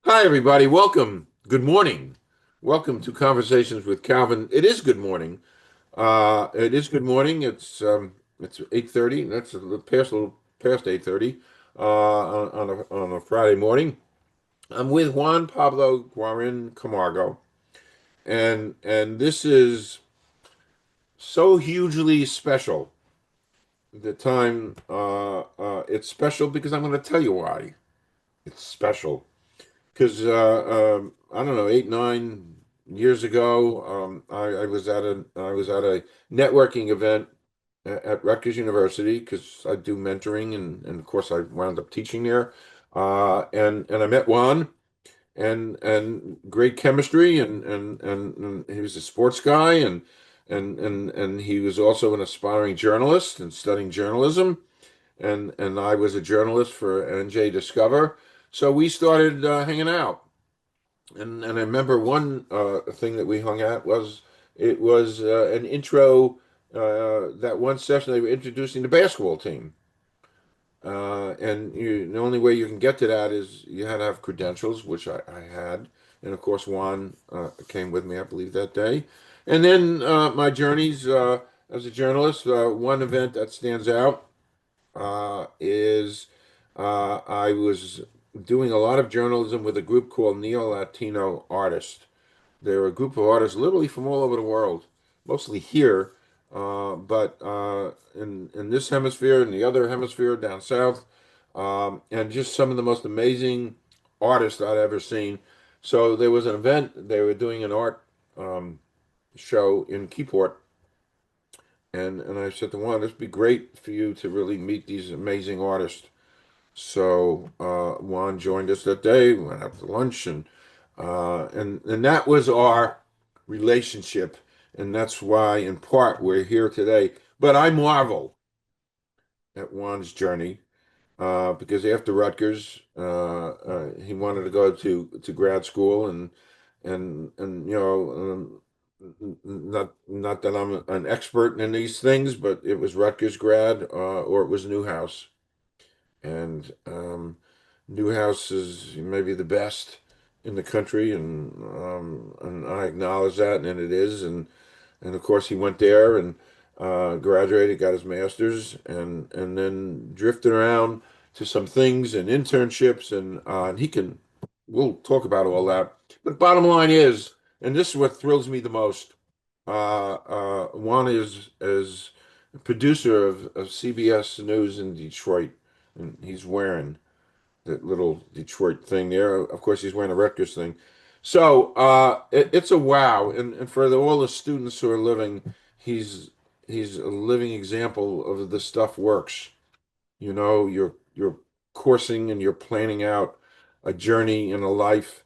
Hi, everybody. Welcome. Good morning. Welcome to Conversations with Calvin. It is good morning. It is good morning. It's 8:30. That's a little past 8:30 on a Friday morning. I'm with Juan Pablo Guarin-Camargo, and this is so hugely special. The time it's special because I'm going to tell you why it's special. Because I don't know, 8, 9 years ago, I was at a networking event at Rutgers University because I do mentoring and of course I wound up teaching there. And I met Juan and great chemistry and he was a sports guy and he was also an aspiring journalist and studying journalism and I was a journalist for NJ Discover. So we started hanging out. And I remember one thing that we hung at was it was an intro that one session they were introducing the basketball team. The only way you can get to that is you had to have credentials, which I had. And of course, Juan came with me, I believe, that day. And then my journeys as a journalist, one event that stands out is I was doing a lot of journalism with a group called Latino Art. They're a group of artists literally from all over the world, mostly here, but in this hemisphere and the other hemisphere down south, and just some of the most amazing artists I'd ever seen. So there was an event, they were doing an art um, show in Keyport, and I said to Juan, this would be great for you to really meet these amazing artists. So Juan joined us that day. We went out to lunch, and that was our relationship, and that's why, in part, we're here today. But I marvel at Juan's journey because after Rutgers, he wanted to go to grad school, and not that I'm an expert in these things, but it was Rutgers grad or it was Newhouse. And Newhouse is maybe the best in the country, and I acknowledge that, and it is. And of course, he went there and graduated, got his master's, and then drifted around to some things and internships, and he can. We'll talk about all that. But bottom line is, and this is what thrills me the most. Juan is producer of CBS News in Detroit, and he's wearing that little Detroit thing there. Of course, he's wearing a Rutgers thing. So it's a wow, and for all the students who are living, he's he's a living example of the stuff works. You're coursing and you're planning out a journey in a life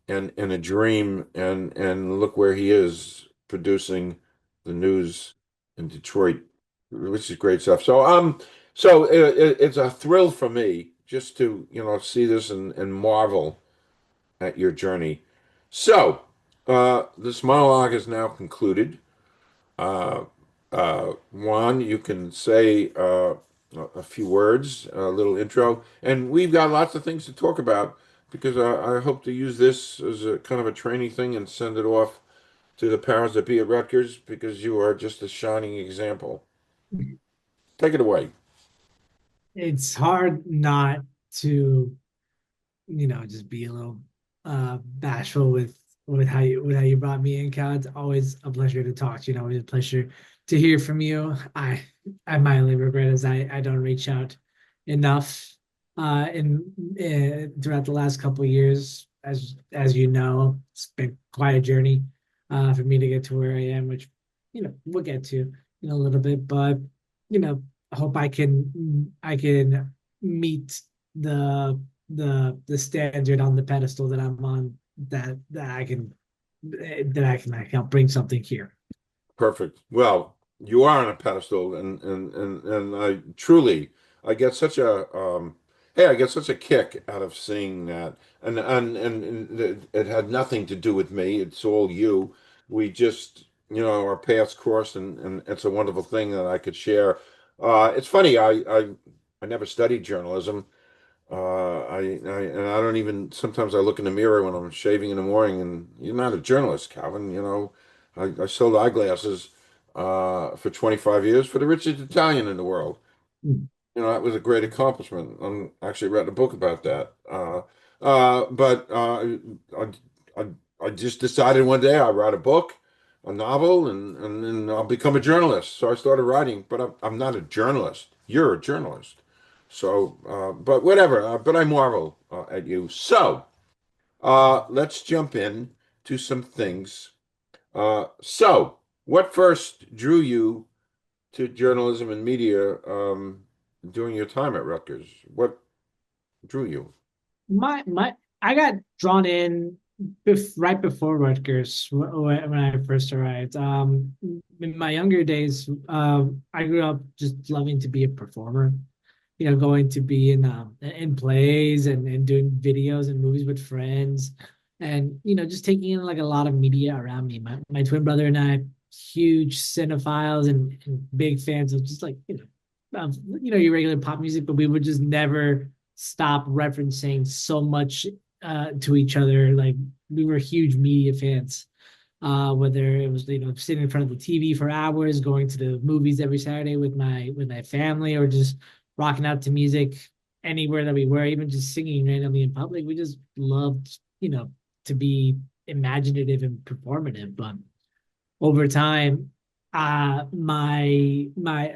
and a dream, and look where he is producing the news in Detroit, which is great stuff. So it's a thrill for me just to see this and marvel at your journey. So this monologue is now concluded. Uh, Juan, you can say a few words, a little intro, and we've got lots of things to talk about because I hope to use this as a kind of a training thing and send it off to the powers that be at Rutgers because you are just a shining example. Take it away. It's hard not to, just be a little bashful with how you brought me in, Cal. It's always a pleasure to talk to you. Always a pleasure to hear from you. I my only regret is I don't reach out enough throughout the last couple of years. As you know, it's been quite a journey for me to get to where I am, which we'll get to in a little bit. But I hope I can meet the standard on the pedestal that I'm on, that I can help bring something here. Perfect. Well, you are on a pedestal, and I truly, I get such a hey, I get such a kick out of seeing that, and it had nothing to do with me. It's all you. We just, our paths crossed, and it's a wonderful thing that I could share. It's funny. I never studied journalism. And I don't even, sometimes I look in the mirror when I'm shaving in the morning, and you're not a journalist, Calvin. I sold eyeglasses for 25 years for the richest Italian in the world. Mm. That was a great accomplishment. I actually read a book about that. But I, I, I just decided one day I'd write a book, a novel, and then I'll become a journalist. So I started writing, but I'm not a journalist. You're a journalist. So, but whatever. But I marvel at you. So, let's jump in to some things. So, what first drew you to journalism and media during your time at Rutgers? What drew you? My I got drawn in right before Rutgers when I first arrived. In my younger days, I grew up just loving to be a performer. Going to be in plays and doing videos and movies with friends, and just taking in like a lot of media around me. My twin brother and I, huge cinephiles and big fans of just like your regular pop music, but we would just never stop referencing so much to each other. Like we were huge media fans. Whether it was sitting in front of the TV for hours, going to the movies every Saturday with my family, or just rocking out to music anywhere that we were, even just singing randomly in public. We just loved, to be imaginative and performative. But over time, my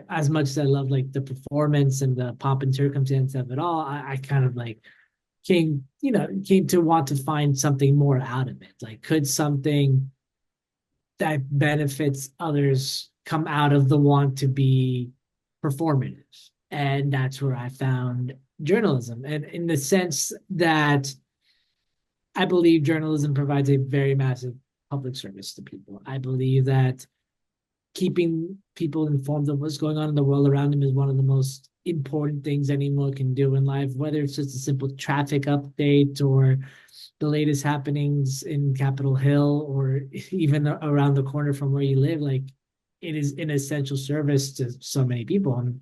as much as I love like the performance and the pomp and circumstance of it all, I kind of like came to want to find something more out of it. Like, could something that benefits others come out of the want to be performative? And that's where I found journalism. And in the sense that I believe journalism provides a very massive public service to people. I believe that keeping people informed of what's going on in the world around them is one of the most important things anyone can do in life, whether it's just a simple traffic update or the latest happenings in Capitol Hill or even around the corner from where you live. Like, it is an essential service to so many people. And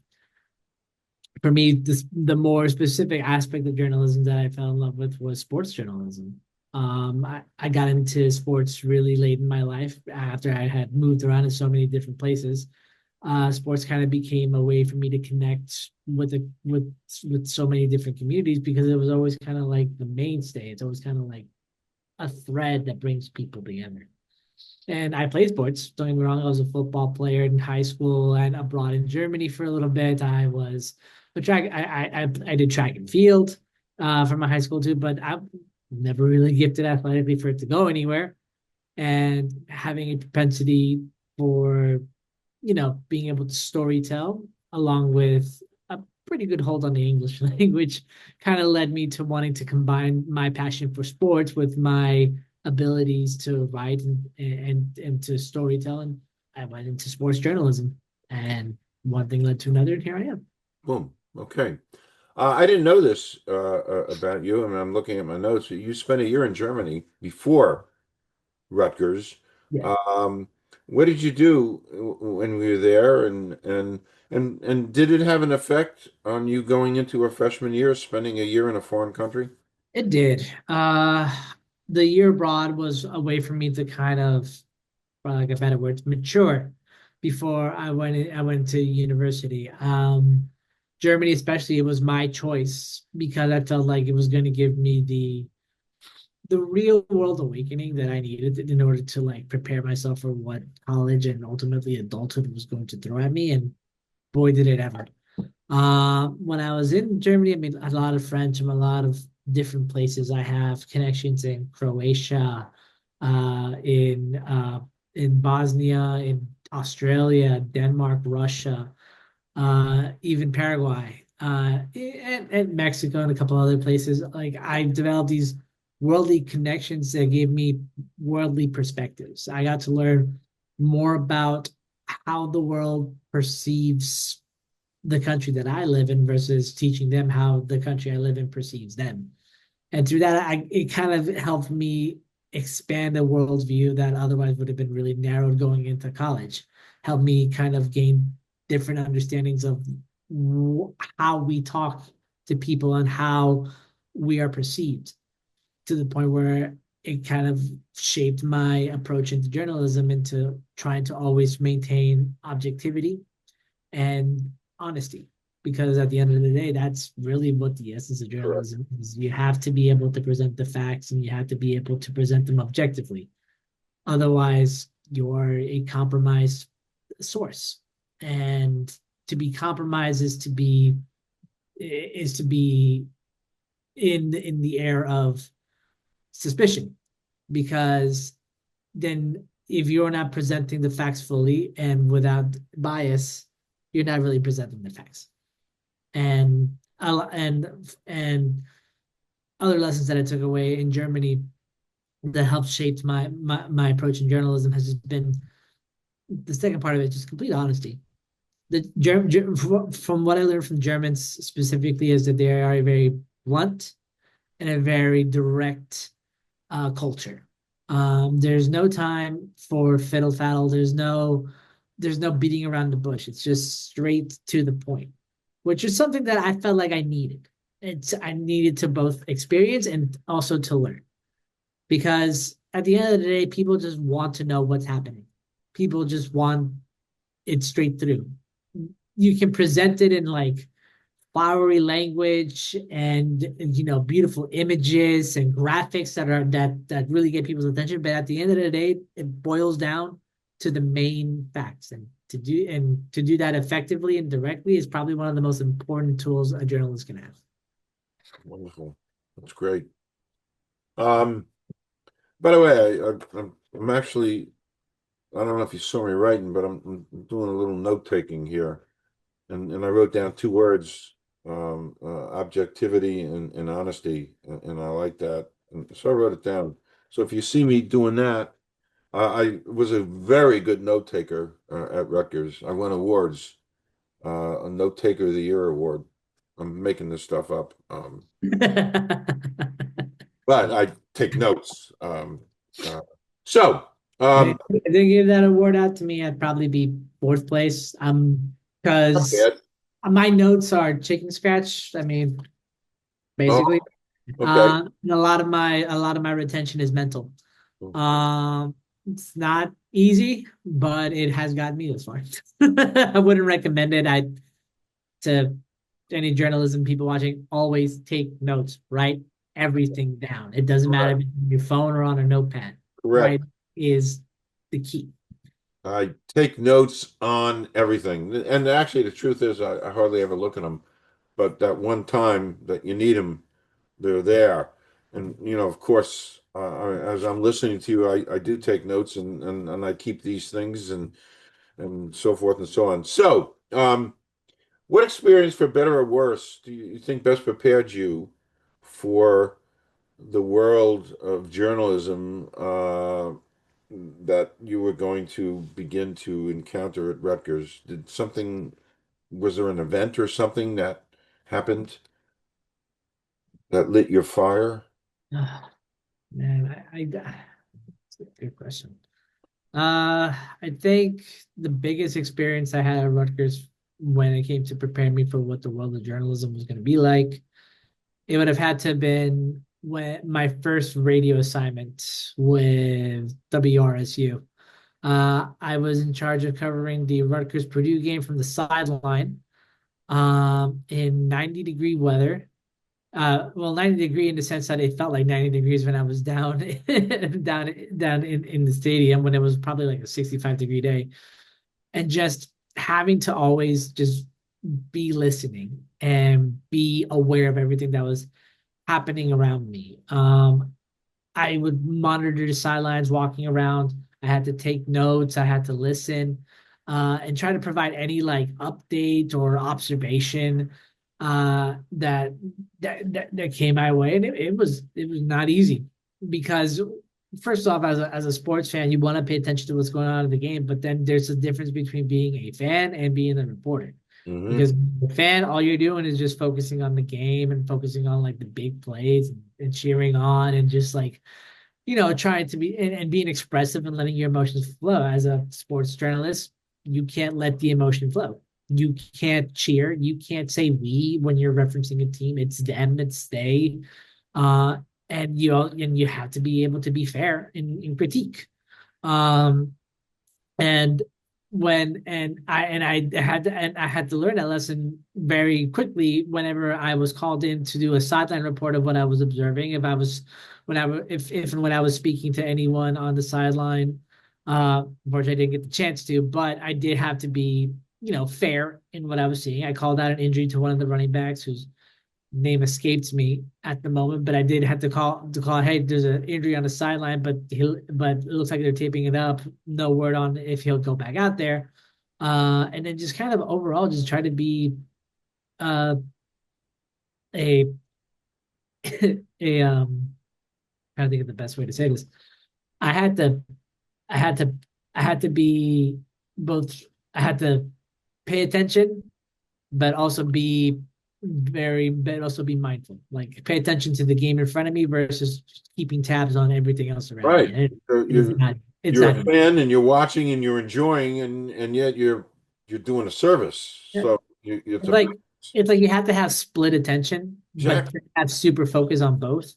for me, the more specific aspect of journalism that I fell in love with was sports journalism. I got into sports really late in my life after I had moved around in so many different places. Sports kind of became a way for me to connect with so many different communities because it was always kind of like the mainstay. It's always kind of like a thread that brings people together. And I played sports. Don't get me wrong, I was a football player in high school and abroad in Germany for a little bit. I was a track. I did track and field for my high school too, but I never really gifted athletically for it to go anywhere. And having a propensity for being able to story tell along with a pretty good hold on the English language kind of led me to wanting to combine my passion for sports with my abilities to write and to storytell. And I went into sports journalism, and one thing led to another, and here I am. Boom. Okay. I didn't know this about you. I mean, I'm looking at my notes. You spent a year in Germany before Rutgers. Yeah. Um, what did you do when we were there, and did it have an effect on you going into a freshman year, spending a year in a foreign country? It did. The year abroad was a way for me to kind of, for like a better word, mature before I went to university. Germany, especially, it was my choice because I felt like it was going to give me the real world awakening that I needed in order to like prepare myself for what college and ultimately adulthood was going to throw at me. And boy, did it ever. When I was in Germany, I made a lot of friends from a lot of different places. I have connections in Croatia, in Bosnia, in Australia, Denmark, Russia, even Paraguay, and Mexico, and a couple other places. Like, I developed these worldly connections that gave me worldly perspectives. I got to learn more about how the world perceives the country that I live in versus teaching them how the country I live in perceives them. And through that, it kind of helped me expand a worldview that otherwise would have been really narrowed going into college. Helped me kind of gain different understandings of how we talk to people and how we are perceived, to the point where it kind of shaped my approach into journalism, into trying to always maintain objectivity and honesty. Because at the end of the day, that's really what the essence of Correct. journalism is. You have to be able to present the facts, and you have to be able to present them objectively. Otherwise, you're a compromised source. And to be compromised is to be in the air of suspicion, because then if you're not presenting the facts fully and without bias, you're not really presenting the facts. And other lessons that I took away in Germany that helped shape my approach in journalism has just been the second part of it, just complete honesty. From what I learned from Germans specifically is that they are a very blunt and a very direct culture. There's no time for fiddle faddle. There's no beating around the bush. It's just straight to the point, which is something that I felt like I needed. I needed to both experience and also to learn, because at the end of the day, people just want to know what's happening. People just want it straight through. You can present it in like flowery language and beautiful images and graphics that really get people's attention, but at the end of the day it boils down to the main facts, and to do that effectively and directly is probably one of the most important tools a journalist can have. Wonderful. That's great. Um, by the way, I'm actually, I don't know if you saw me writing, but I'm doing a little note taking here. And I wrote down two words, objectivity and honesty, and I like that. And so I wrote it down. So if you see me doing that, I was a very good note taker at Rutgers. I won awards, a note taker of the year award. I'm making this stuff up, but I take notes. So, If um, they give that award out to me, I'd probably be fourth place. Because Ed, my notes are chicken scratch. I mean, oh, basically. okay. And a lot of my retention is mental. It's not easy, but it has gotten me this far. I wouldn't recommend it. To any journalism people watching, always take notes, write everything down. It doesn't matter if Correct. it's on your phone or on a notepad. Right Correct. is the key. I take notes on everything. And actually, the truth is, I hardly ever look at them. But that one time that you need them, they're there. And, of course, as I'm listening to you, I do take notes and I keep these things and so forth and so on. So, what experience, for better or worse, do you think best prepared you for the world of journalism that you were going to begin to encounter at Rutgers? Was there an event or something that happened that lit your fire? Man, that's a good question. I think the biggest experience I had at Rutgers when it came to preparing me for what the world of journalism was going to be like, it would have had to have been when my first radio assignment with WRSU. I was in charge of covering the Rutgers Purdue game from the sideline, in 90-degree weather. Well, 90-degree in the sense that it felt like 90 degrees when I was down down in the stadium, when it was probably like a 65-degree day. And just having to always just be listening and be aware of everything that was happening around me. I would monitor the sidelines walking around. I had to take notes. I had to listen, and try to provide any like update or observation that came my way. And it was not easy, because first off, as a sports fan, you want to pay attention to what's going on in the game, but then there's a difference between being a fan and being a reporter. Hmm. Because the fan, all you're doing is just focusing on the game and focusing on like the big plays, and cheering on, and just like trying to be, and being expressive and letting your emotions flow. As a sports journalist, you can't let the emotion flow. You can't cheer. You can't say we when you're referencing a team. It's them. It's they. Uh, and you have to be able to be fair in critique. Um, and I had to learn that lesson very quickly whenever I was called in to do a sideline report of what I was observing. If I was when I was if and when I was speaking to anyone on the sideline, unfortunately I didn't get the chance to, but I did have to be, fair in what I was seeing. I called out an injury to one of the running backs whose name escapes me at the moment, but I did have to call. Hey, there's an injury on the sideline, but it looks like they're taping it up. No word on if he'll go back out there. And then just kind of overall, just try to be uh a a trying to think of the best way to say this. I had to I had to I had to be both. I had to pay attention but also be mindful. Like pay attention to the game in front of me versus keeping tabs on everything else around me. Right. And So it is not. It's you're not a easy. fan and you're watching and you're enjoying and yet you're doing a service. Yeah. So it's It's a like it's like you have to have split attention, but exactly have super focus on both.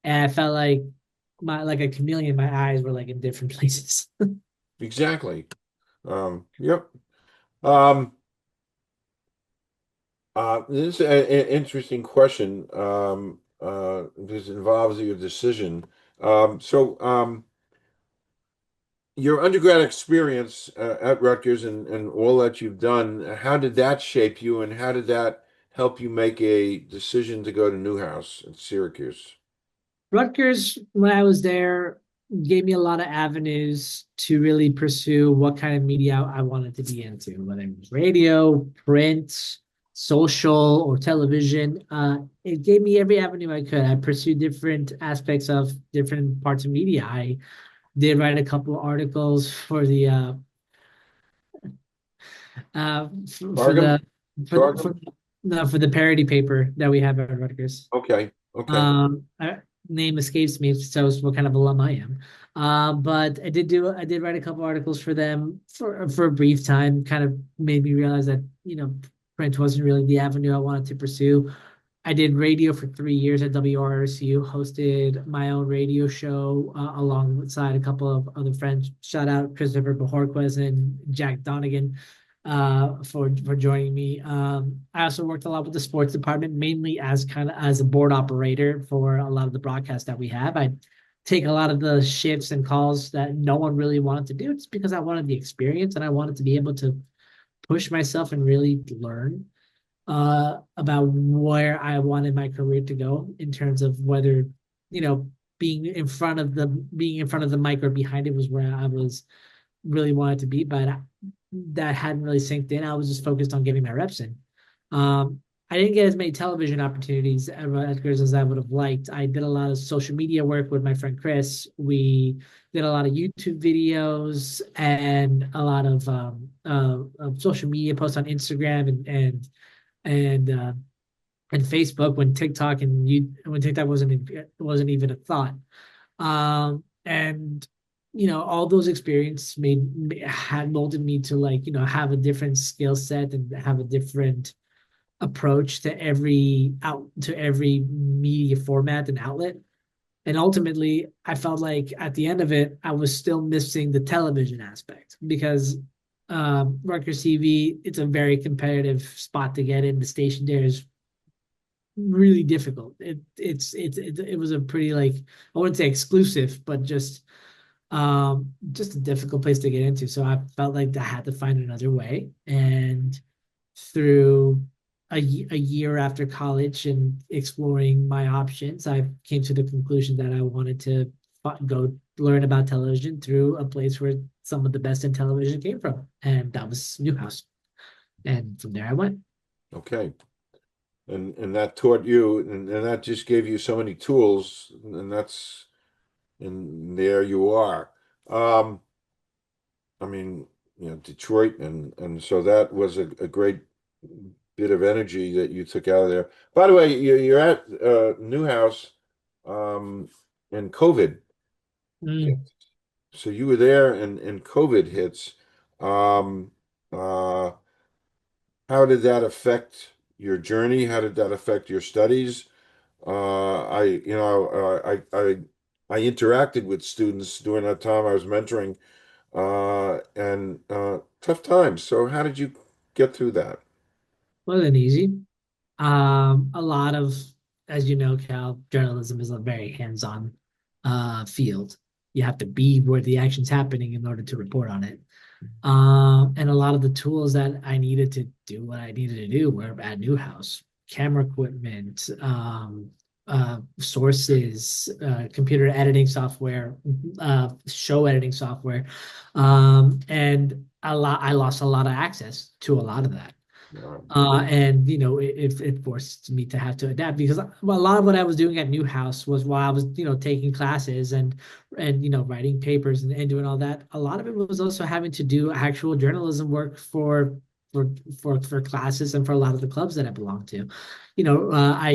And I felt like like a chameleon. My eyes were like in different places. exactly. Yep. Um, this is an interesting question. This involves your decision. Your undergrad experience at Rutgers and all that you've done, how did that shape you, and how did that help you make a decision to go to Newhouse in Syracuse? Rutgers, when I was there, gave me a lot of avenues to really pursue what kind of media I wanted to be into, whether it was radio, print, social, or television. It gave me every avenue I could. I pursued different aspects of different parts of media. I did write a couple of articles for the for Targum? the Targum? for the parody paper that we have at Rutgers. Okay. Okay. Name escapes me, so it's what kind of alum I am. But I did write a couple articles for them for a brief time. Kind of made me realize that print wasn't really the avenue I wanted to pursue. I did radio for 3 years at WRSU, hosted my own radio show alongside a couple of other friends. Shout out Christopher Bajorquez and Jack Donegan for joining me. I also worked a lot with the sports department, mainly as kind of as a board operator for a lot of the broadcasts that we have. I take a lot of the shifts and calls that no one really wanted to do, just because I wanted the experience and I wanted to be able to push myself and really learn about where I wanted my career to go in terms of whether, you know, being in front of the mic or behind it was where I was really wanted to be, but that hadn't really synced in. I was just focused on getting my reps in. I didn't get as many television opportunities at Rutgers as I would have liked. I did a lot of social media work with my friend Chris. We did a lot of YouTube videos and a lot of social media posts on Instagram and and Facebook when TikTok wasn't even a thought. And all those experiences had molded me to like have a different skill set and have a different approach to every media format and outlet. And ultimately, I felt like at the end of it, I was still missing the television aspect because Rutgers TV, it's a very competitive spot to get in. The station there is really difficult. It was a pretty like I wouldn't say exclusive, but just a difficult place to get into. So I felt like I had to find another way. And through a year after college and exploring my options, I came to the conclusion that I wanted to go learn about television through a place where some of the best in television came from, and that was Newhouse. And from there I went. Okay. And that taught you and that just gave you so many tools and there you are. Um, I mean, Detroit and so that was a great bit of energy that you took out of there. By the way, you're at Newhouse um and COVID hit. Mm. So you were there and COVID hits. Um uh how did that affect your journey? How did that affect your studies? I interacted with students during that time I was mentoring, and tough times. So how did you get through that? Wasn't easy. A lot of, as you know, Cal, journalism is a very hands-on field. You have to be where the action's happening in order to report on it. And a lot of the tools that I needed to do what I needed to do were at Newhouse, camera equipment, sources, computer editing software, show editing software, and I lost a lot of access to a lot of that. And it forced me to have to adapt because a lot of what I was doing at Newhouse was while I was taking classes and writing papers and doing all that. A lot of it was also having to do actual journalism work for for classes and for a lot of the clubs that I belonged to. I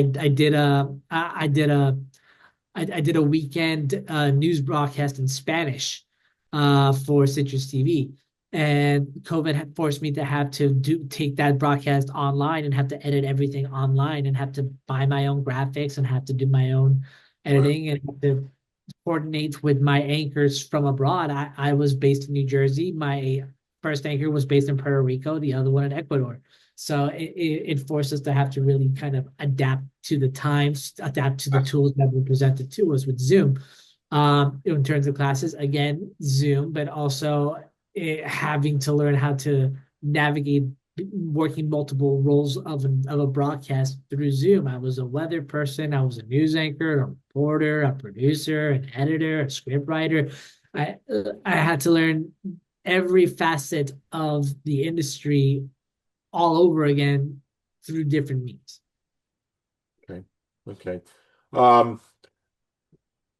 did a weekend news broadcast in Spanish for Citrus TV, and COVID had forced me to have to take that broadcast online and have to edit everything online and have to buy my own graphics and have to do my own Wow. editing and have to coordinate with my anchors from abroad. I was based in New Jersey. My first anchor was based in Puerto Rico, the other one in Ecuador. So it forced us to have to really kind of adapt to the times, adapt to the tools that were presented to us with Zoom. In terms of classes, again, Zoom, but also having to learn how to navigate working multiple roles of a broadcast through Zoom. I was a weather person, I was a news anchor, a reporter, a producer, an editor, a script writer. I had to learn every facet of the industry all over again through different means. Okay. Okay. Um,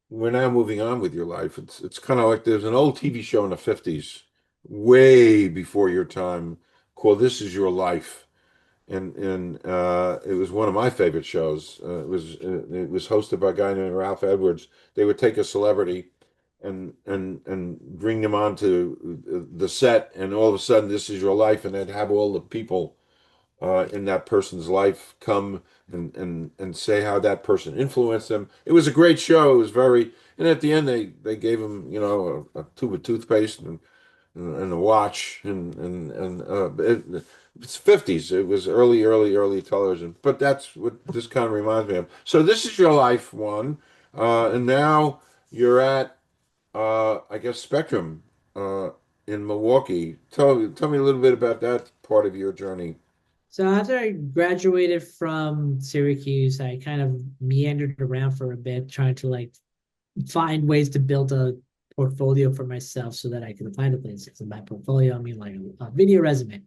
we're now moving on with your life. It's kind of like there's an old TV show in the 50s, way before your time, called This Is Your Life. And it was one of my favorite shows. It was hosted by a guy named Ralph Edwards. They would take a celebrity and bring them onto the set, and all of a sudden, this is your life, and they'd have all the people in that person's life come and say how that person influenced them. It was a great show. It was very, and at the end, they gave him a tube of toothpaste and a watch it's 50s. It was early television, but that's what this kind of reminds me of. So this is your life one, and now you're at I guess Spectrum in Milwaukee. Tell me a little bit about that part of your journey. So after I graduated from Syracuse, I kind of meandered around for a bit, trying to like find ways to build a portfolio for myself so that I could apply to places. And by portfolio, I mean like a video resume.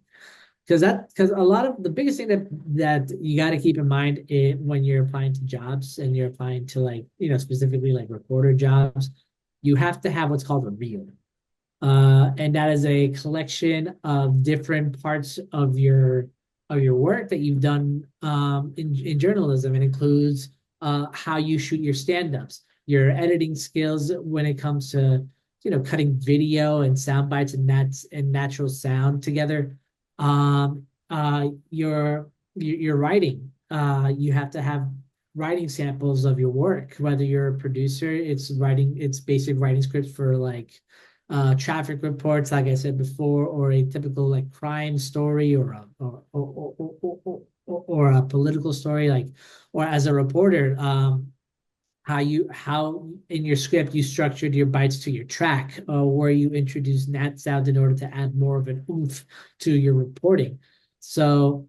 Because a lot of the biggest thing that you got to keep in mind when you're applying to jobs and you're applying to like specifically like reporter jobs, you have to have what's called a reel, and that is a collection of different parts of your work that you've done in journalism. It includes how you shoot your stand-ups, your editing skills when it comes to cutting video and sound bites and natural sound together. Your writing. You have to have writing samples of your work. Whether you're a producer, it's basic writing scripts for like traffic reports, like I said before, or a typical like crime story or a political story, like or as a reporter, how in your script you structured your bites to your track, where you introduce nat sound in order to add more of an oomph to your reporting. So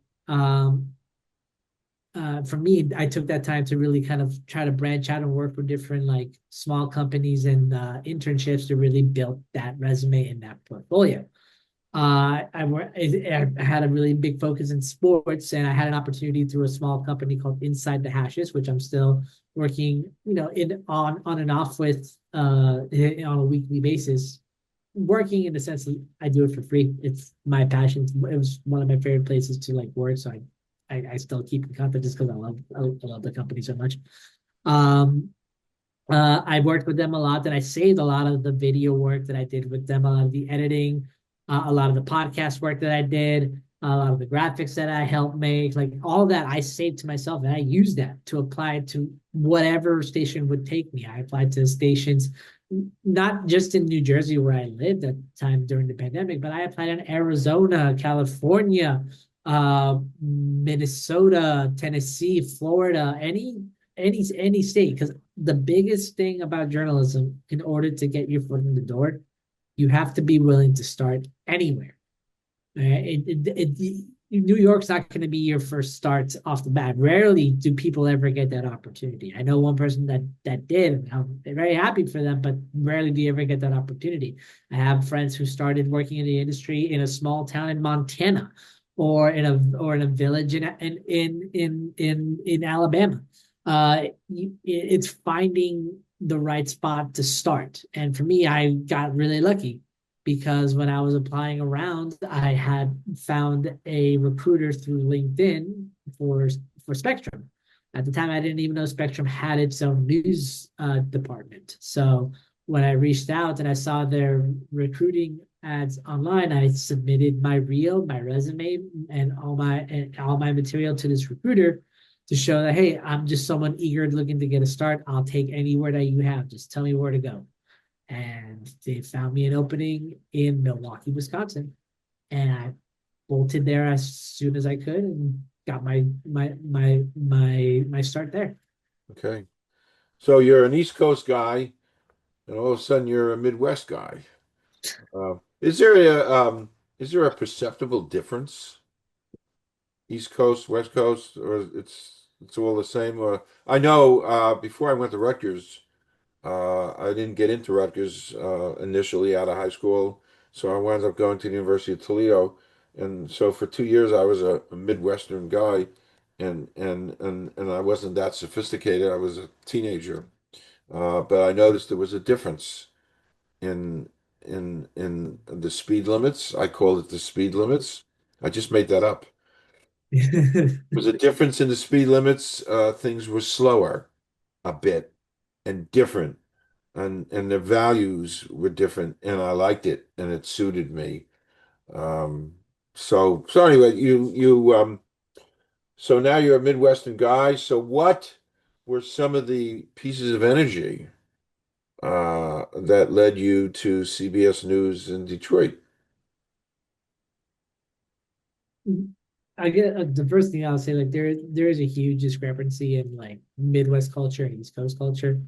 for me, I took that time to really kind of try to branch out and work for different like small companies and internships to really build that resume and that portfolio. I had a really big focus in sports, and I had an opportunity through a small company called Inside the Hashes, which I'm still working, in on and off with on a weekly basis. Working in the sense that I do it for free. It's my passion. It was one of my favorite places to like work, so I still keep in contact just because I love the company so much. Um, I worked with them a lot, and I saved a lot of the video work that I did with them, a lot of the editing, a lot of the podcast work that I did. a lot of the graphics that I helped make, like all that I saved to myself, and I used that to apply to whatever station would take me. I applied to stations not just in New Jersey where I lived at the time during the pandemic, but I applied in Arizona, California, Minnesota, Tennessee, Florida, any state. Because the biggest thing about journalism, in order to get your foot in the door, you have to be willing to start anywhere. New York's not going to be your first start off the bat. Rarely do people ever get that opportunity. I know one person that did, and I'm very happy for them, but rarely do you ever get that opportunity. I have friends who started working in the industry in a small town in Montana, or in a village in Alabama. It's finding the right spot to start. And for me, I got really lucky because when I was applying around, I had found a recruiter through LinkedIn for for Spectrum. At the time, I didn't even know Spectrum had its own news department. So when I reached out and I saw their recruiting ads online, I submitted my resume, and all my material to this recruiter to show that, hey, I'm just someone eager looking to get a start. I'll take anywhere that you have. Just tell me where to go. And they found me an opening in Milwaukee, Wisconsin, and I bolted there as soon as I could and got my start there. Okay. So you're an East Coast guy, and all of a sudden you're a Midwest guy. Uh, is there is there a perceptible difference, East Coast, West Coast, or it's all the same? Or I know before I went to Rutgers, I didn't get into Rutgers initially out of high school, so I wound up going to the University of Toledo, and so for 2 years I was a Midwestern guy, and I wasn't that sophisticated. I was a teenager, but I noticed there was a difference in in the speed limits. I call it the speed limits. I just made that up. There was a difference in the speed limits. Things were slower a bit and different, and the values were different, and I liked it, and it suited me. Um, so anyway, so now you're a Midwestern guy. So what were some of the pieces of energy that led you to CBS News in Detroit? I get the first thing I'll say, like there is a huge discrepancy in like Midwest culture and East Coast culture.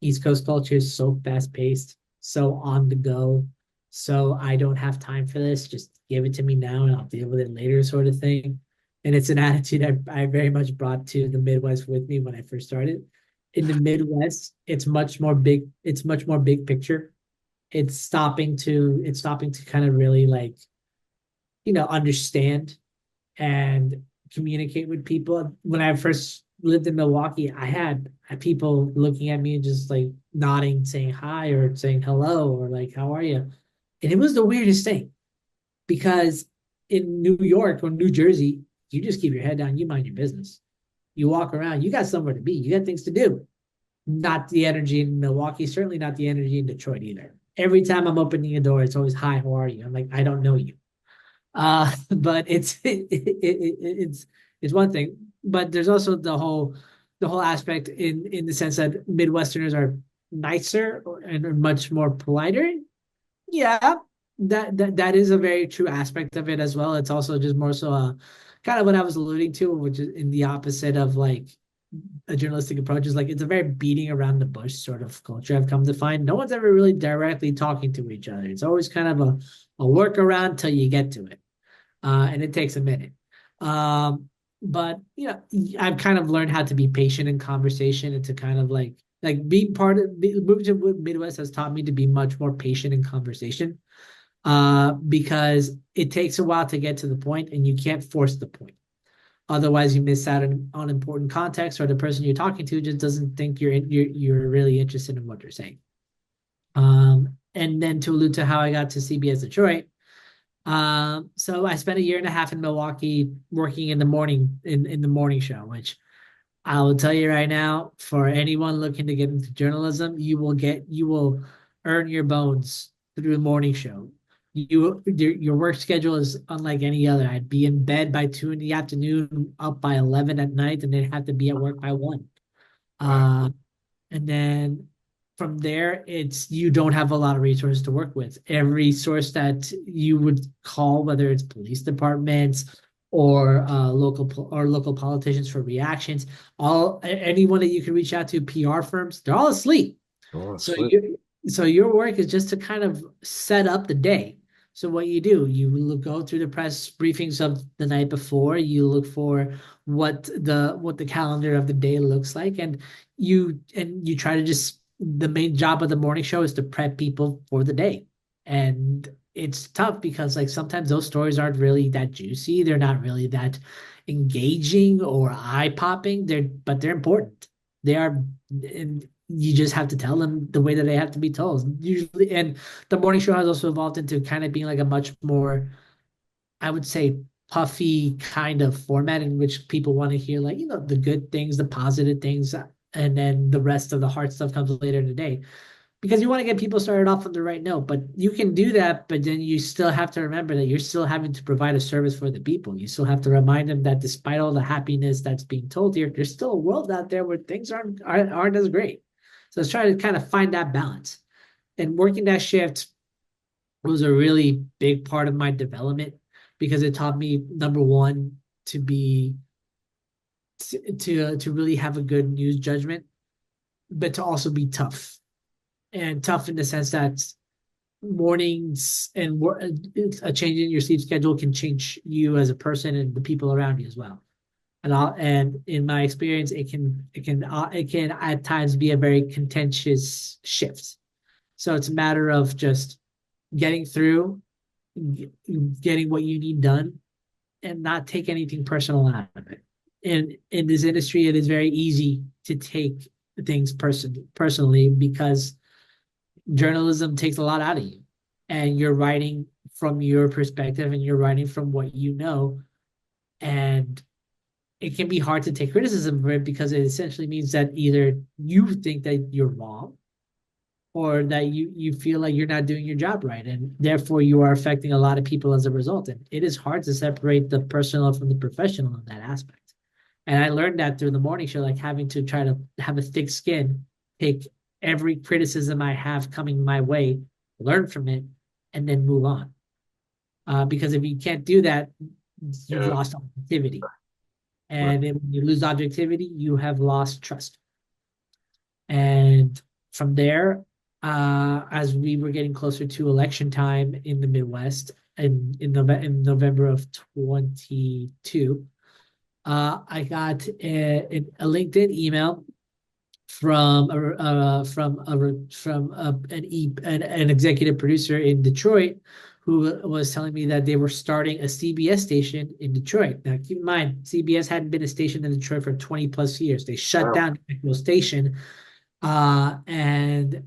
East Coast culture is so fast paced, so on the go, so I don't have time for this. Just give it to me now and I'll deal with it later, sort of thing. And it's an attitude I very much brought to the Midwest with me when I first started. In the Midwest, it's much more big. It's much more big picture. It's stopping to kind of really like understand and communicate with people. When I first lived in Milwaukee, I had people looking at me and just like nodding, saying hi or saying hello or like, how are you? And it was the weirdest thing because in New York or New Jersey, you just keep your head down, you mind your business. You walk around, you got somewhere to be, you got things to do. Not the energy in Milwaukee, certainly not the energy in Detroit either. Every time I'm opening a door, it's always, hi, how are you? I'm like, I don't know you. But it's one thing, but there's also the whole aspect in the sense that Midwesterners are nicer and are much more politer. Yeah, that is a very true aspect of it as well. It's also just more so kind of what I was alluding to, which is in the opposite of like a journalistic approach is like it's a very beating around the bush sort of culture. I've come to find no one's ever really directly talking to each other. It's always kind of a workaround till you get to it, and it takes a minute. Um, but I've kind of learned how to be patient in conversation and to kind of like being part of moving to Midwest has taught me to be much more patient in conversation. Because it takes a while to get to the point, and you can't force the point. Otherwise, you miss out on important context, or the person you're talking to just doesn't think you're really interested in what you're saying. And then to allude to how I got to CBS Detroit, so I spent a year and a half in Milwaukee working in the morning show, which I will tell you right now, for anyone looking to get into journalism, you will earn your bones through the morning show. Your work schedule is unlike any other. I'd be in bed by 2 in the afternoon, up by 11 at night, and then have to be at work by 1. Wow. Uh, and then from there, it's you don't have a lot of resources to work with. Every source that you would call, whether it's police departments or local politicians for reactions, anyone that you can reach out to, PR firms, they're all asleep. Oh, So sleep. your work is just to kind of set up the day. So what you do, go through the press briefings of the night before, you look for what the calendar of the day looks like, and you try to just the main job of the morning show is to prep people for the day. And it's tough because like sometimes those stories aren't really that juicy, they're not really that engaging or eye-popping, but they're important. They are, and you just have to tell them the way that they have to be told. Usually, and the morning show has also evolved into kind of being like a much more, I would say, puffy kind of format in which people want to hear like, the good things, the positive things, and then the rest of the hard stuff comes later in the day. Because you want to get people started off on the right note, but you can do that, but then you still have to remember that you're still having to provide a service for the people. You still have to remind them that despite all the happiness that's being told here, there's still a world out there where things aren't as great. So let's try to kind of find that balance. And working that shift was a really big part of my development because it taught me, number one, to be to really have a good news judgment, but to also be tough. And tough in the sense that mornings and a change in your sleep schedule can change you as a person and the people around you as well. And in my experience, it can at times be a very contentious shift. So it's a matter of just getting through, getting what you need done, and not take anything personal out of it. And in this industry, it is very easy to take things personally because journalism takes a lot out of you, and you're writing from your perspective and you're writing from what you know, and it can be hard to take criticism for it because it essentially means that either you think that you're wrong or that you feel like you're not doing your job right, and therefore you are affecting a lot of people as a result. And it is hard to separate the personal from the professional in that aspect. And I learned that through the morning show, like having to try to have a thick skin, take every criticism I have coming my way, learn from it, and then move on. Because if you can't do that, you've Yeah. lost objectivity. Wow. And when you lose objectivity, you have lost trust. And from there, as we were getting closer to election time in the Midwest, in November of 22, I got a LinkedIn email from an executive producer in Detroit who was telling me that they were starting a CBS station in Detroit. Now, keep in mind, CBS hadn't been a station in Detroit for 20 plus years. They shut Wow. down the actual station, and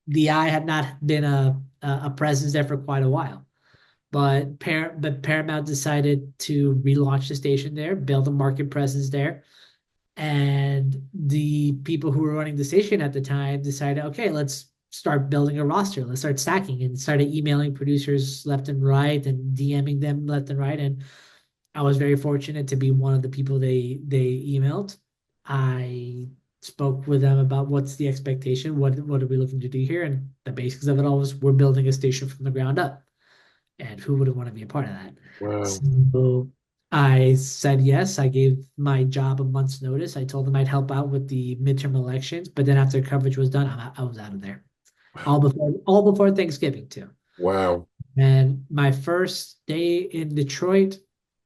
the Eye had not been a presence there for quite a while. But Paramount decided to relaunch the station there, build a market presence there, and the people who were running the station at the time decided, okay, let's start building a roster. Let's start stacking, and started emailing producers left and right and DMing them left and right. And I was very fortunate to be one of the people they emailed. I spoke with them about what's the expectation, what are we looking to do here, and the basics of it all was we're building a station from the ground up, and who wouldn't want to be a part of that? Wow. So I said yes. I gave my job a month's notice. I told them I'd help out with the midterm elections, but then after coverage was done, I was out of there. All before Thanksgiving too. Wow. And my first day in Detroit,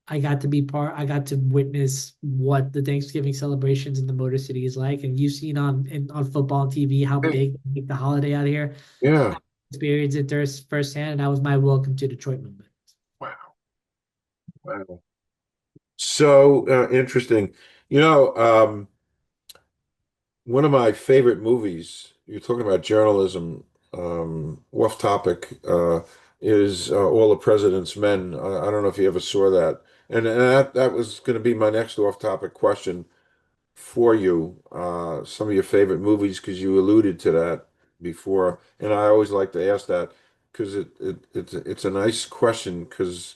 I got to witness what the Thanksgiving celebrations in the Motor City is like. And you've seen on football and TV how Hey, big they make the holiday out here. I yeah. experienced it there firsthand, and that was my welcome to Detroit moment. Wow. Wow. So interesting. You know, one of my favorite movies, you're talking about journalism, off topic, is All the President's Men. I don't know if you ever saw that. And that was going to be my next off topic question for you. Some of your favorite movies, because you alluded to that. before, and I always like to ask that because it's a nice question because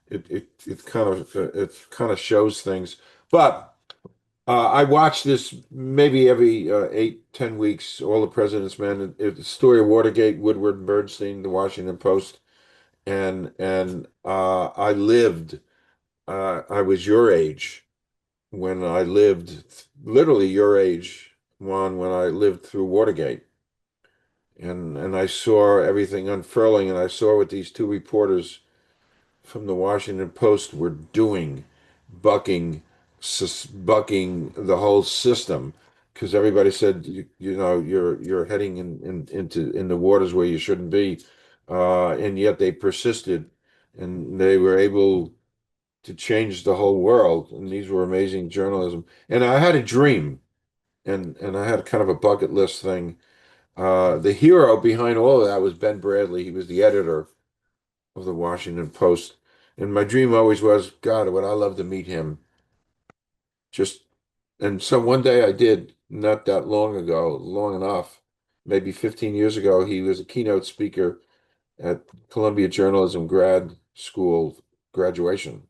it kind of shows things. But I watch this maybe every 8, 10 weeks. All the President's Men. The story of Watergate, Woodward and Bernstein, the Washington Post, and I lived. I was your age when I lived, literally your age, Juan, when I lived through Watergate, and I saw everything unfurling, and I saw what these two reporters from the Washington Post were doing, bucking, bucking the whole system, because everybody said, you know, you're heading in the waters where you shouldn't be, and yet they persisted, and they were able to change the whole world. And these were amazing journalism. And I had a dream, and I had kind of a bucket list thing. The hero behind all of that was Ben Bradley. He was the editor of the Washington Post. And my dream always was, God, would I love to meet him? Just and so one day I did, not that long ago, long enough, maybe 15 years ago. He was a keynote speaker at Columbia Journalism grad school graduation.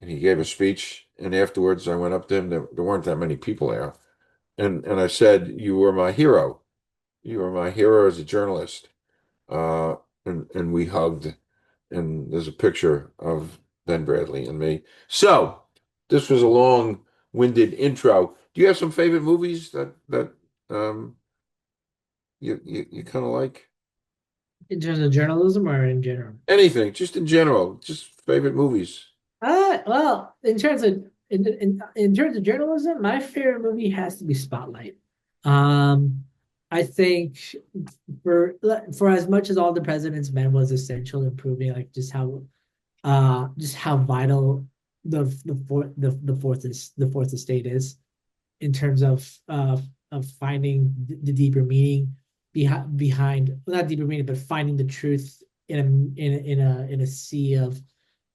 And he gave a speech. And afterwards, I went up to him. There weren't that many people there. And I said, "You were my hero. You were my hero as a journalist." Uh, and we hugged. And there's a picture of Ben Bradley and me. So this was a long-winded intro. Do you have some favorite movies that um, you kind of like? In terms of journalism or in general? Anything, just in general, just favorite movies. Well, in terms of journalism, my favorite movie has to be Spotlight. Um, I think for for as much as All the President's Men was essential in proving like just how vital the fourth estate is in terms of finding the deeper meaning behind well, not deeper meaning but finding the truth in a sea of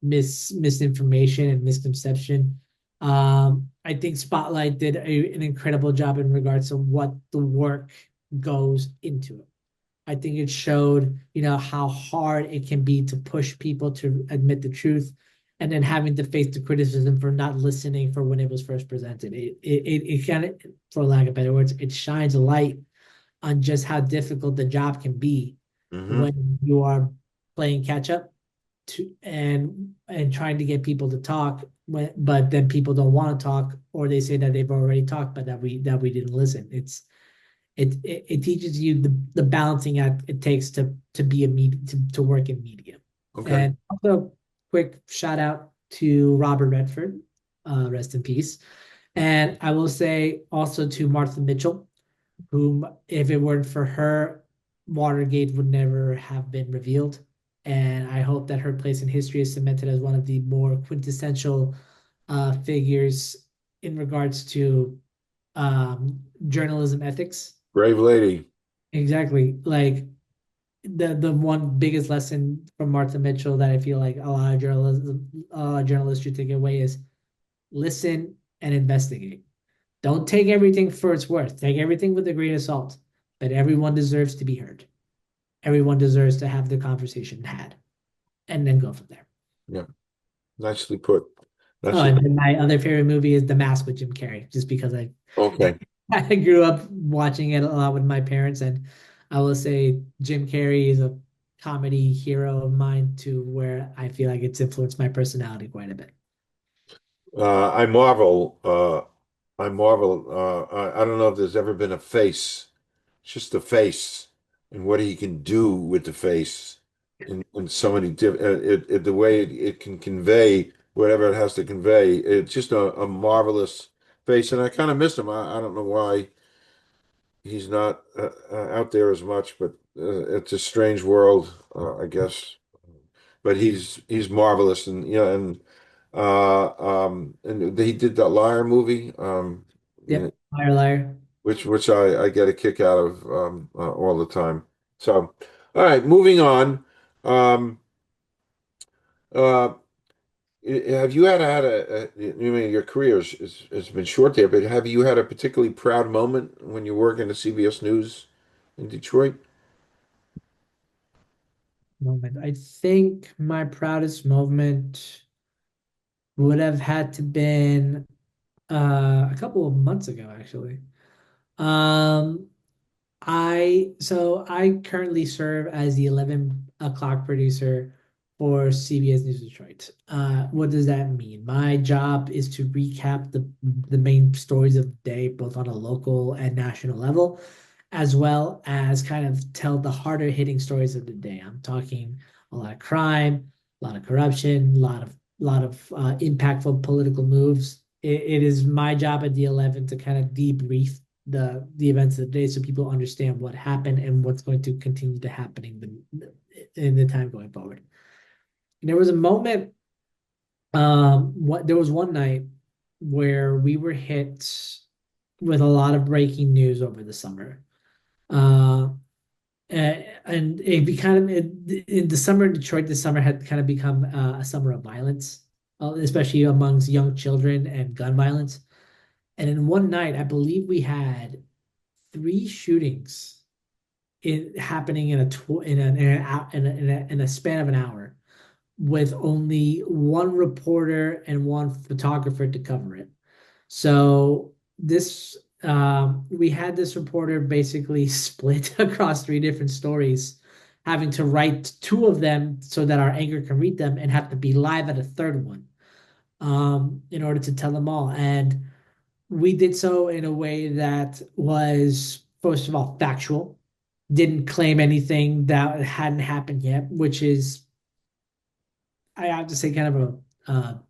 misinformation and misconception. I think Spotlight did an incredible job in regards to what the work goes into it. I think it showed, how hard it can be to push people to admit the truth and then having to face the criticism for not listening for when it was first presented. It kind of, for lack of better words, it shines a light on just how difficult the job can be Hmm. when you are playing catch up to and trying to get people to talk but then people don't want to talk or they say that they've already talked but that we didn't listen. It teaches you the balancing act it takes to be a media to work in media. Okay. And also quick shout out to Robert Redford, rest in peace. And I will say also to Martha Mitchell, whom if it weren't for her, Watergate would never have been revealed. And I hope that her place in history is cemented as one of the more quintessential figures in regards to journalism ethics. Brave lady. Exactly. Like the one biggest lesson from Martha Mitchell that I feel like a lot of journalists should take away is listen and investigate. Don't take everything for its worth. Take everything with a grain of salt. But everyone deserves to be heard. Everyone deserves to have the conversation had, and then go from there. Yeah. Nicely put. Oh, Nicely and put. then my other favorite movie is The Mask with Jim Carrey, just because Okay. I grew up watching it a lot with my parents, and I will say Jim Carrey is a comedy hero of mine to where I feel like it's influenced my personality quite a bit. I marvel. I marvel. I don't know if there's ever been a face, just a face, and what he can do with the face in so many different. The way it can convey whatever it has to convey. It's just a marvelous face, and I kind of miss him. I don't know why he's not out there as much, but it's a strange world, I guess. But he's marvelous, and yeah, and he did that Liar movie, you know, Yep, liar, liar. which I get a kick out of all the time. So, all right, moving on. Um, uh, have you had I mean, your career has been short there, but have you had a particularly proud moment when you work in the CBS News in Detroit? Moment. I think my proudest moment would have had to been a couple of months ago, actually. Um, I currently serve as the 11 o'clock producer for CBS News Detroit. What does that mean? My job is to recap the main stories of the day, both on a local and national level, as well as kind of tell the harder hitting stories of the day. I'm talking a lot of crime, a lot of corruption, a lot of impactful political moves. It is my job at the 11 to kind of debrief the events of the day so people understand what happened and what's going to continue to happen in the time going forward. And there was a moment, there was one night where we were hit with a lot of breaking news over the summer. Uh, and it became in the summer in Detroit. This summer had kind of become a summer of violence, especially amongst young children and gun violence. And in one night, I believe we had three shootings happening in a tw in a span of an hour, with only one reporter and one photographer to cover it. So this we had this reporter basically split across three different stories, having to write two of them so that our anchor can read them and have to be live at a third one in order to tell them all. And we did so in a way that was, first of all, factual, didn't claim anything that hadn't happened yet, which is, I have to say, kind of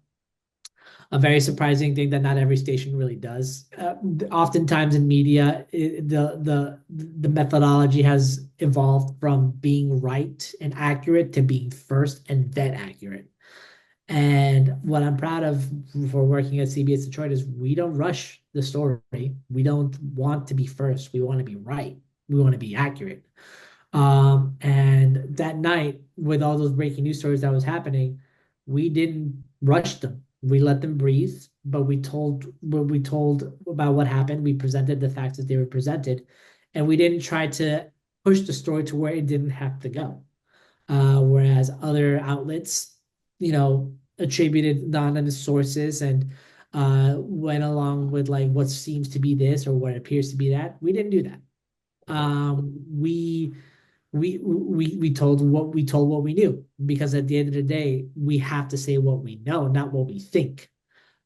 a very surprising thing that not every station really does. Oftentimes in media, the methodology has evolved from being right and accurate to being first and then accurate. And what I'm proud of for working at CBS Detroit is we don't rush the story. We don't want to be first. We want to be right. We want to be accurate. And that night, with all those breaking news stories that was happening, we didn't rush them. We let them breathe, but we told about what happened. We presented the facts as they were presented, and we didn't try to push the story to where it didn't have to go. Whereas other outlets, attributed anonymous sources and went along with like what seems to be this or what appears to be that. We didn't do that. We told what we knew, because at the end of the day, we have to say what we know, not what we think.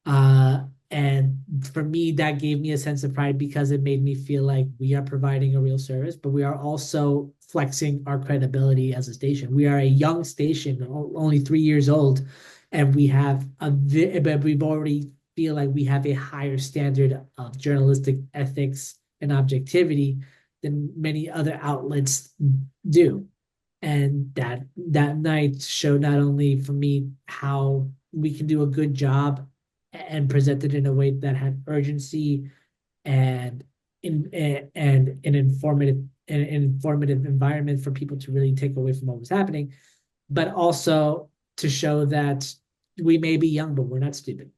And for me, that gave me a sense of pride because it made me feel like we are providing a real service, but we are also flexing our credibility as a station. We are a young station, only 3 years old, and but we've already feel like we have a higher standard of journalistic ethics and objectivity than many other outlets do. And that night showed not only for me how we can do a good job and present it in a way that had urgency and an informative environment for people to really take away from what was happening, but also to show that we may be young, but we're not stupid.